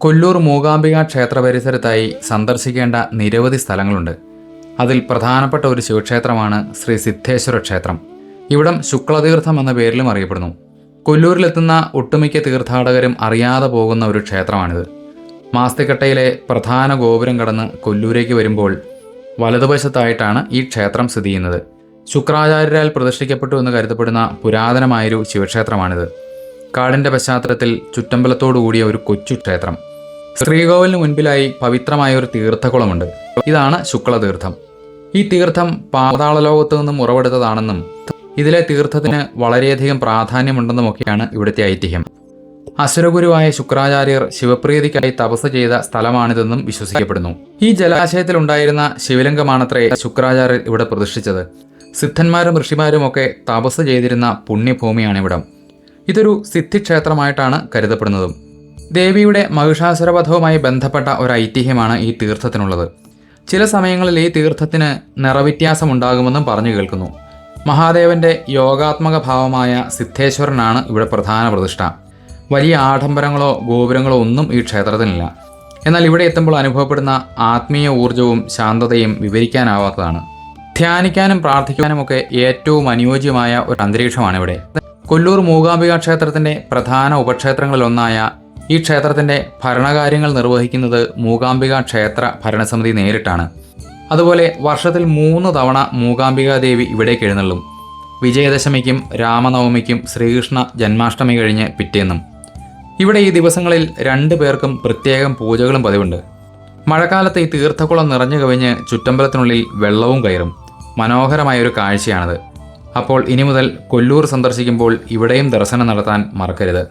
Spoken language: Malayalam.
കൊല്ലൂർ മൂകാംബിക ക്ഷേത്ര പരിസരത്തായി സന്ദർശിക്കേണ്ട നിരവധി സ്ഥലങ്ങളുണ്ട്. അതിൽ പ്രധാനപ്പെട്ട ഒരു ശിവക്ഷേത്രമാണ് ശ്രീ സിദ്ധേശ്വര ക്ഷേത്രം. ഇവിടം ശുക്ലതീർത്ഥം എന്ന പേരിലും അറിയപ്പെടുന്നു. കൊല്ലൂരിലെത്തുന്ന ഒട്ടുമിക്ക തീർത്ഥാടകരും അറിയാതെ പോകുന്ന ഒരു ക്ഷേത്രമാണിത്. മാസ്തിക്കട്ടയിലെ പ്രധാന ഗോപുരം കടന്ന് കൊല്ലൂരേക്ക് വരുമ്പോൾ വലതുവശത്തായിട്ടാണ് ഈ ക്ഷേത്രം സ്ഥിതി ചെയ്യുന്നത്. ശുക്രാചാര്യരാൽ പ്രതിഷ്ഠിക്കപ്പെട്ടു എന്ന് കരുതപ്പെടുന്ന പുരാതനമായൊരു ശിവക്ഷേത്രമാണിത്. കാടിൻ്റെ പശ്ചാത്തലത്തിൽ ചുറ്റമ്പലത്തോടു കൂടിയ ഒരു കൊച്ചു ക്ഷേത്രം. ശ്രീകോവിലിന് മുൻപിലായി പവിത്രമായ ഒരു തീർത്ഥകുളമുണ്ട്. ഇതാണ് ശുക്ലതീർത്ഥം. ഈ തീർത്ഥം പാതാളലോകത്തു നിന്നും ഉറവെടുത്തതാണെന്നും ഇതിലെ തീർത്ഥത്തിന് വളരെയധികം പ്രാധാന്യമുണ്ടെന്നുമൊക്കെയാണ് ഇവിടുത്തെ ഐതിഹ്യം. അസുരഗുരുവായ ശുക്രാചാര്യർ ശിവപ്രീതിക്കായി തപസ് ചെയ്ത സ്ഥലമാണിതെന്നും വിശ്വസിക്കപ്പെടുന്നു. ഈ ജലാശയത്തിലുണ്ടായിരുന്ന ശിവലിംഗമാണത്രേ ശുക്രാചാര്യർ ഇവിടെ പ്രതിഷ്ഠിച്ചത്. സിദ്ധന്മാരും ഋഷിമാരുമൊക്കെ തപസ് ചെയ്തിരുന്ന പുണ്യഭൂമിയാണിവിടം. ഇതൊരു സിദ്ധിക്ഷേത്രമായിട്ടാണ് കരുതപ്പെടുന്നതും. ദേവിയുടെ മഹിഷാസുരവധവുമായി ബന്ധപ്പെട്ട ഒരു ഐതിഹ്യമാണ് ഈ തീർത്ഥത്തിനുള്ളത്. ചില സമയങ്ങളിൽ ഈ തീർത്ഥത്തിന് നിറവ്യത്യാസമുണ്ടാകുമെന്നും പറഞ്ഞു കേൾക്കുന്നു. മഹാദേവന്റെ യോഗാത്മക ഭാവമായ സിദ്ധേശ്വരനാണ് ഇവിടെ പ്രധാന പ്രതിഷ്ഠ. വലിയ ആഡംബരങ്ങളോ ഗോപുരങ്ങളോ ഒന്നും ഈ ക്ഷേത്രത്തിനില്ല. എന്നാൽ ഇവിടെ എത്തുമ്പോൾ അനുഭവപ്പെടുന്ന ആത്മീയ ഊർജവും ശാന്തതയും വിവരിക്കാനാവാത്തതാണ്. ധ്യാനിക്കാനും പ്രാർത്ഥിക്കാനുമൊക്കെ ഏറ്റവും അനുയോജ്യമായ ഒരു അന്തരീക്ഷമാണിവിടെ. കൊല്ലൂർ മൂകാംബിക ക്ഷേത്രത്തിന്റെ പ്രധാന ഉപക്ഷേത്രങ്ങളിലൊന്നായ ഈ ക്ഷേത്രത്തിന്റെ ഭരണകാര്യങ്ങൾ നിർവഹിക്കുന്നത് മൂകാംബിക ക്ഷേത്ര ഭരണസമിതി നേരിട്ടാണ്. അതുപോലെ വർഷത്തിൽ 3 തവണ മൂകാംബികാ ദേവി ഇവിടേക്ക് എഴുന്നള്ളും. വിജയദശമിക്കും രാമനവമിക്കും ശ്രീകൃഷ്ണ ജന്മാഷ്ടമി കഴിഞ്ഞ് പിറ്റേന്നും. ഇവിടെ ഈ ദിവസങ്ങളിൽ 2 പേർക്കും പ്രത്യേകം പൂജകളും പതിവുണ്ട്. മഴക്കാലത്ത് ഈ തീർത്ഥക്കുളം നിറഞ്ഞു കവിഞ്ഞ് ചുറ്റമ്പലത്തിനുള്ളിൽ വെള്ളവും കയറും. മനോഹരമായൊരു കാഴ്ചയാണത്. അപ്പോൾ ഇനി മുതൽ കൊല്ലൂർ സന്ദർശിക്കുമ്പോൾ ഇവിടെയും ദർശനം നടത്താൻ മറക്കരുത്.